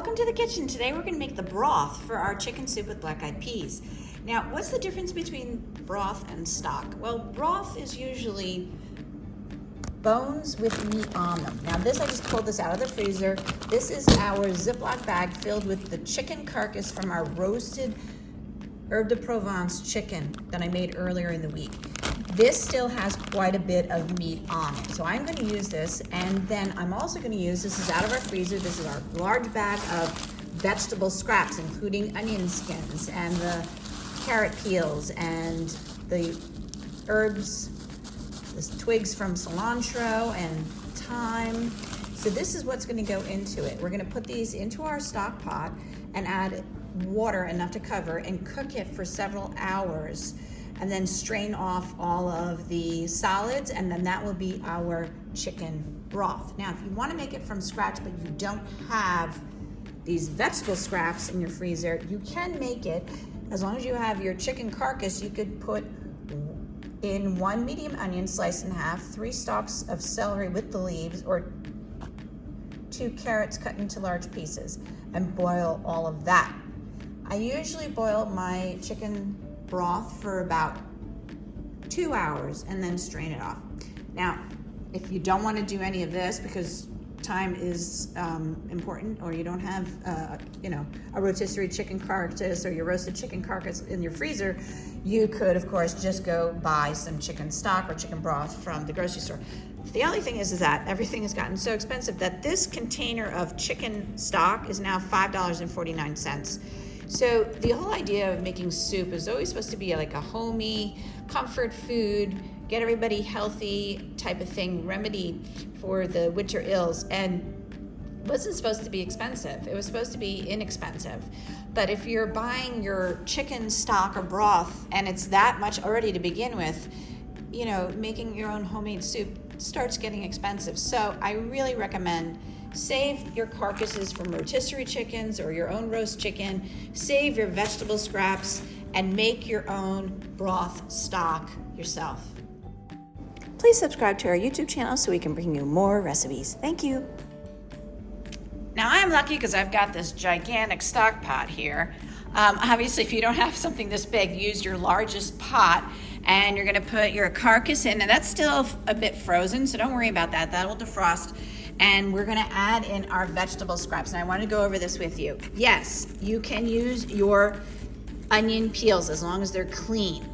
Welcome to the kitchen. Today we're going to make the broth for our chicken soup with black-eyed peas. Now, what's the difference between broth and stock? Well, broth is usually bones with meat on them. Now this, I just pulled this out of the freezer. This is our Ziploc bag filled with the chicken carcass from our roasted Herbe de Provence chicken that I made earlier in the week. This still has quite a bit of meat on it. So I'm gonna use this, and then I'm also gonna use, this is out of our freezer, this is our large bag of vegetable scraps, including onion skins and the carrot peels and the herbs, the twigs from cilantro and thyme. So this is what's gonna go into it. We're gonna put these into our stock pot and add water enough to cover and cook it for several hours, and then strain off all of the solids, and then that will be our chicken broth. Now, if you want to make it from scratch but you don't have these vegetable scraps in your freezer, you can make it. As long as you have your chicken carcass, you could put in 1 medium onion sliced in half, 3 stalks of celery with the leaves, or 2 carrots cut into large pieces, and boil all of that. I usually boil my chicken broth for about 2 hours and then strain it off. Now, if you don't want to do any of this because time is important, or you don't have a rotisserie chicken carcass or your roasted chicken carcass in your freezer, you could of course just go buy some chicken stock or chicken broth from the grocery store. The only thing is that everything has gotten so expensive that this container of chicken stock is now $5.49. So the whole idea of making soup is always supposed to be like a homey comfort food, get everybody healthy type of thing, remedy for the winter ills, and wasn't supposed to be expensive. It was supposed to be inexpensive. But if you're buying your chicken stock or broth and it's that much already to begin with, you know, making your own homemade soup starts getting expensive. So I really recommend save your carcasses from rotisserie chickens or your own roast chicken, save your vegetable scraps, and make your own broth stock yourself. Please subscribe to our YouTube channel so we can bring you more recipes. Thank you. Now I'm lucky because I've got this gigantic stock pot here. Obviously, if you don't have something this big, use your largest pot, and you're gonna put your carcass in, and that's still a bit frozen, so don't worry about that. That'll defrost. And we're gonna add in our vegetable scraps. And I wanna go over this with you. Yes, you can use your onion peels as long as they're clean.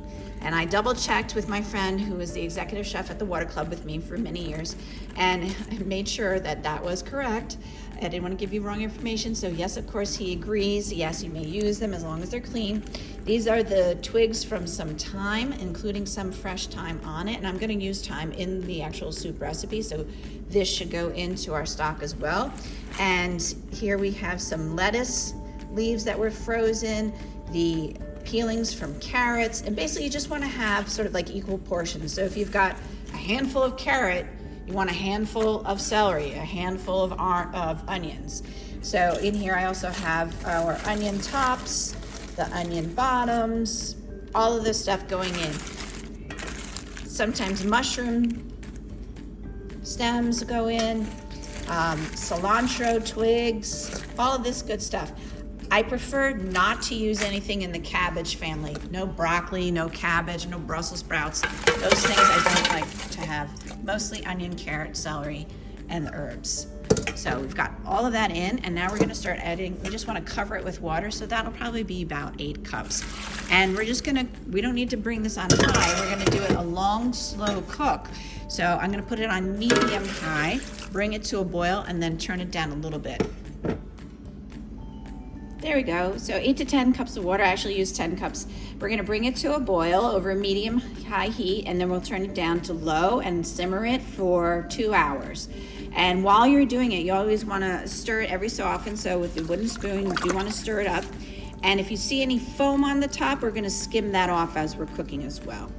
And I double checked with my friend who was the executive chef at the Water Club with me for many years, and made sure that that was correct. I didn't want to give you wrong information, so yes, of course, he agrees. Yes, you may use them as long as they're clean. These are the twigs from some thyme, including some fresh thyme on it, and I'm going to use thyme in the actual soup recipe, so this should go into our stock as well. And here we have some lettuce leaves that were frozen, the peelings from carrots, and basically you just want to have sort of like equal portions. So if you've got a handful of carrot, you want a handful of celery, a handful of onions. So in here I also have our onion tops, the onion bottoms, all of this stuff going in. Sometimes mushroom stems go in, cilantro twigs, all of this good stuff. I prefer not to use anything in the cabbage family. No broccoli, no cabbage, no Brussels sprouts. Those things I don't like to have. Mostly onion, carrot, celery, and the herbs. So we've got all of that in, and now we're gonna start adding, we just wanna cover it with water, so that'll probably be about 8 cups. And we're just gonna, we don't need to bring this on high, we're gonna do it a long, slow cook. So I'm gonna put it on medium high, bring it to a boil, and then turn it down a little bit. There we go. So 8 to 10 cups of water. I actually used 10 cups. We're gonna bring it to a boil over medium high heat, and then we'll turn it down to low and simmer it for 2 hours. And while you're doing it, you always wanna stir it every so often. So with the wooden spoon, you do wanna stir it up. And if you see any foam on the top, we're gonna skim that off as we're cooking as well.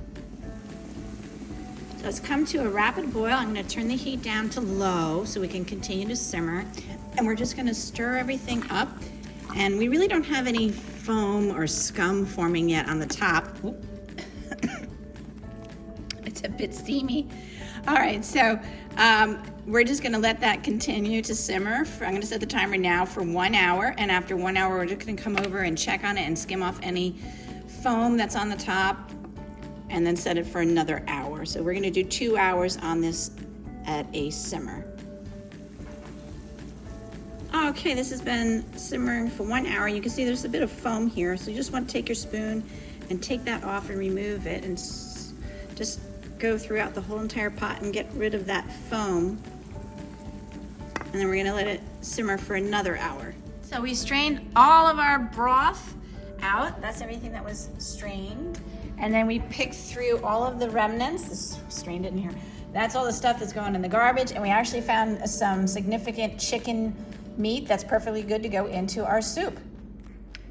So it's come to a rapid boil. I'm gonna turn the heat down to low so we can continue to simmer. And we're just gonna stir everything up. And we really don't have any foam or scum forming yet on the top. It's a bit steamy. All right, so we're just gonna let that continue to simmer. I'm gonna set the timer now for 1 hour, and after 1 hour, we're just gonna come over and check on it and skim off any foam that's on the top, and then set it for another hour. So we're gonna do 2 hours on this at a simmer. Okay, this has been simmering for 1 hour. You can see there's a bit of foam here, so you just want to take your spoon and take that off and remove it, and just go throughout the whole entire pot and get rid of that foam. And then we're gonna let it simmer for another hour. So we strained all of our broth out. That's everything that was strained. And then we picked through all of the remnants. This strained it in here. That's all the stuff that's going in the garbage. And we actually found some significant chicken meat that's perfectly good to go into our soup.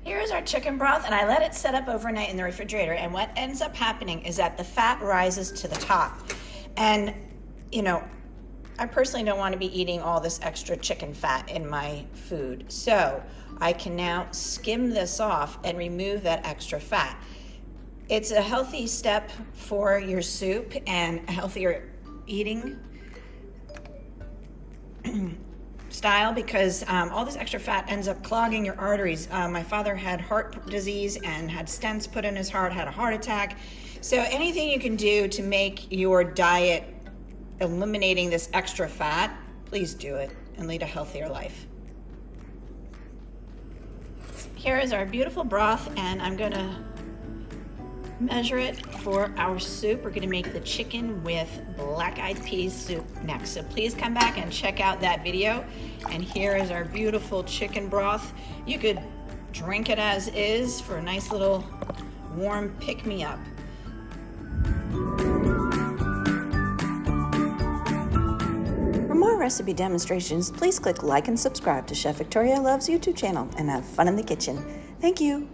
Here's our chicken broth, and I let it set up overnight in the refrigerator, and what ends up happening is that the fat rises to the top. And, you know, I personally don't want to be eating all this extra chicken fat in my food, so I can now skim this off and remove that extra fat. It's a healthy step for your soup and a healthier eating style, because all this extra fat ends up clogging your arteries. My father had heart disease and had stents put in his heart, had a heart attack. So anything you can do to make your diet eliminating this extra fat, please do it and lead a healthier life. Here is our beautiful broth, and I'm gonna measure it for our soup. We're gonna make the chicken with black-eyed peas soup next. So please come back and check out that video. And here is our beautiful chicken broth. You could drink it as is for a nice little warm pick-me-up. For more recipe demonstrations, please click like and subscribe to Chef Victoria Loves YouTube channel and have fun in the kitchen. Thank you.